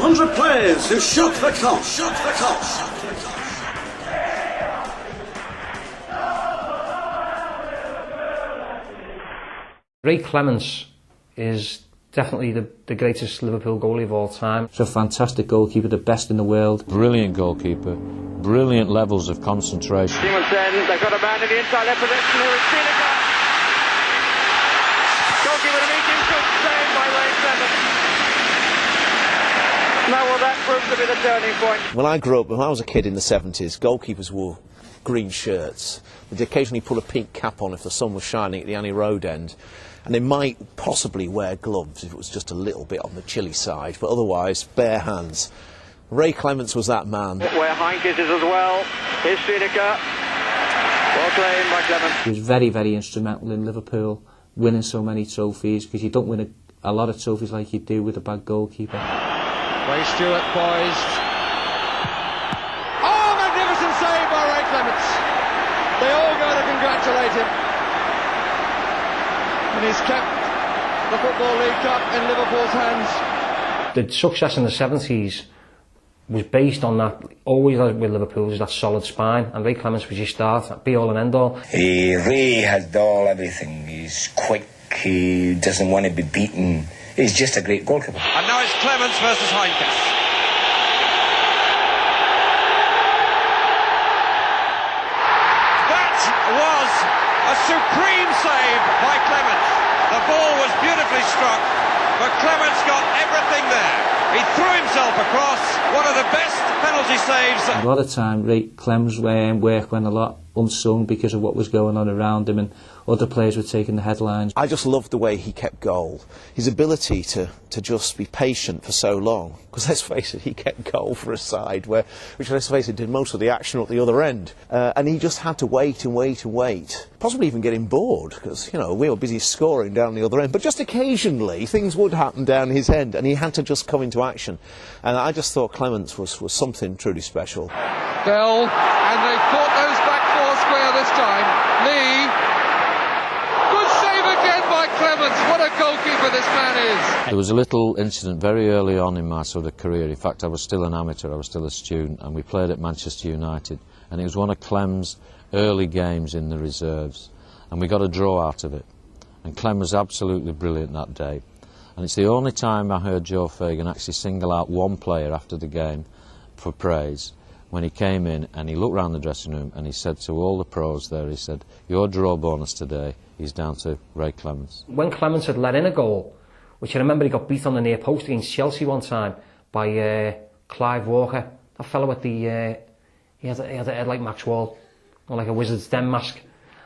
200 players who shook the cup. Ray Clemence is definitely the greatest Liverpool goalie of all time. He's a fantastic goalkeeper, the best in the world. Brilliant goalkeeper, brilliant levels of concentration. Stevenson, they've got a man in the inside left position who is Seneca. Goalkeeper to meet him, good save by Ray Clemence. Now will that prove to be the turning point? When I grew up, when I was a kid in the 70s, goalkeepers wore green shirts. They'd occasionally put a pink cap on if the sun was shining at the Annie Road end. And they might possibly wear gloves if it was just a little bit on the chilly side, but otherwise, bare hands. Ray Clemence was that man. Where Heinkes is as well. Here's Seneca. Well claimed by Clemence. He was very, very instrumental in Liverpool winning so many trophies, because you don't win a lot of trophies like you do with a bad goalkeeper. Ray Stewart poised. Oh, magnificent save by Ray Clemence. They all go to congratulate him. And he's kept the Football League Cup in Liverpool's hands. The success in the 70s was based on that, always with Liverpool, is that solid spine, and Ray Clemence was your start, be all and end all. Ray has done everything. He's quick, he doesn't want to be beaten. He's just a great goalkeeper. And now it's Clemence versus Heinkes. A supreme save by Clemence. The ball was beautifully struck, but Clemence got everything there. He threw himself across. One of the best penalty saves. A lot of time, Ray Clemence' work went a lot unsung because of what was going on around him, and other players were taking the headlines. I just loved the way he kept goal. His ability to just be patient for so long. Because let's face it, he kept goal for a side which, let's face it, did most of the action at the other end. And he just had to wait and wait and wait. Possibly even getting bored, because, you know, we were busy scoring down the other end. But just occasionally, things would happen down his end, and he had to just come into action. And I just thought Clemence was something truly special. Bell, and they fought those back four square this time. Lee. Good save again by Clemence. What a goalkeeper this man is. There was a little incident very early on in my sort of career. In fact, I was still an amateur, I was still a student, and we played at Manchester United. And it was one of Clem's early games in the reserves. And we got a draw out of it. And Clem was absolutely brilliant that day. And it's the only time I heard Joe Fagan actually single out one player after the game for praise, when he came in and he looked round the dressing room and he said to all the pros there, he said, your draw bonus today is down to Ray Clemence. When Clemence had let in a goal, which I remember he got beat on the near post against Chelsea one time by Clive Walker, that fellow with the, he had a head like Maxwell, or like a Wizard's Den mask.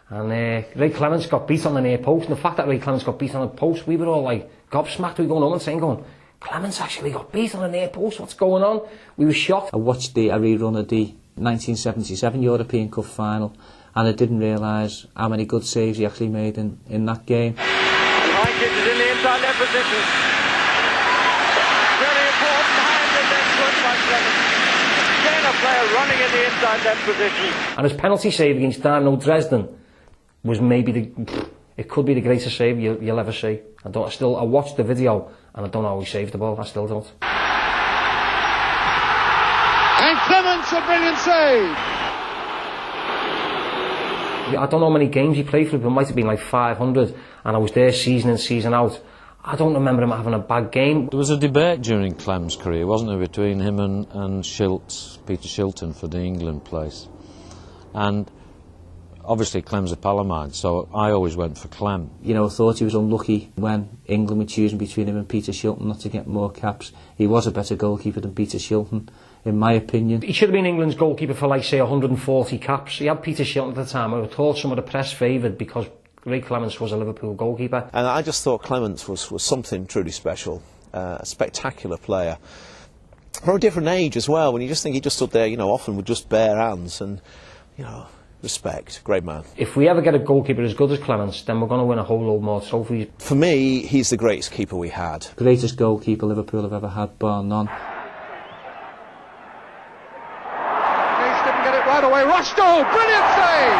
And Ray Clemence got beat on the near post, and the fact that Ray Clemence got beat on the post, we were all like gobsmacked. We were going home and saying, Clemence actually got beat on the near post, what's going on? We were shocked. I watched a rerun of the 1977 European Cup final, and I didn't realise how many good saves he actually made in that game. And Heinkes is in the inside left position. Very important hand and then good by Clemence. Again a player running in the inside left position. And his penalty save against Dynamo Dresden was maybe it could be the greatest save you'll ever see. I watched the video and I don't know how he saved the ball, I still don't. And Clemence, a brilliant save! I don't know how many games he played for, but it might have been like 500, and I was there season in, season out. I don't remember him having a bad game. There was a debate during Clem's career, wasn't there, between him and Peter Shilton for the England place. And obviously Clem's a pal of mine, so I always went for Clem. You know, I thought he was unlucky when England were choosing between him and Peter Shilton not to get more caps. He was a better goalkeeper than Peter Shilton, in my opinion. He should have been England's goalkeeper for, like, say, 140 caps. He had Peter Shilton at the time. I was told some of the press favoured because Ray Clemence was a Liverpool goalkeeper. And I just thought Clemence was something truly special, a spectacular player. From a different age as well, when you just think he just stood there, you know, often with just bare hands, and, you know, respect, great man. If we ever get a goalkeeper as good as Clemence, then we're going to win a whole load more trophies. For me, he's the greatest keeper we had. Greatest goalkeeper Liverpool have ever had, bar none. Case didn't get it right away. Rushdown, brilliant save!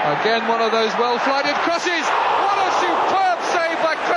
Again, one of those well-flighted crosses. What a superb save by Clemence!